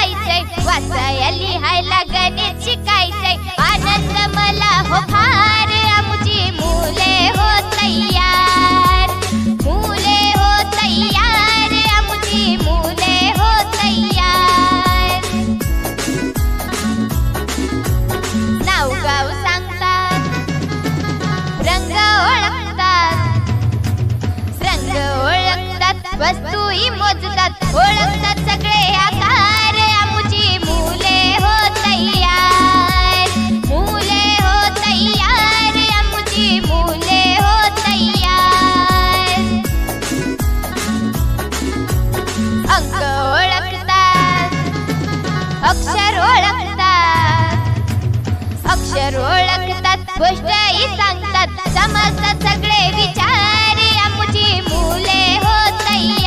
जायचंय, वाचाया लिहायला गणित शिकायचंय. आनंद मला हो फार, आमची मुले हो तयार, मुले हो तयार, आमची मुले हो तयार. नाव गाव सांगतात, रंग ओळखतात, रंग ओळखतात, वस्तूही मोजतात, ओळखतात सगळे आकार. आमची मुले हो तयार, मुले हो तयार, आमची मुले हो तयार. अंक ओळखतात, अक्षर ओळखतात, अक्षर ओळखतात, गोष्टही सांगतात, समजतात सगळे विचार. आमची मुले हो तयार.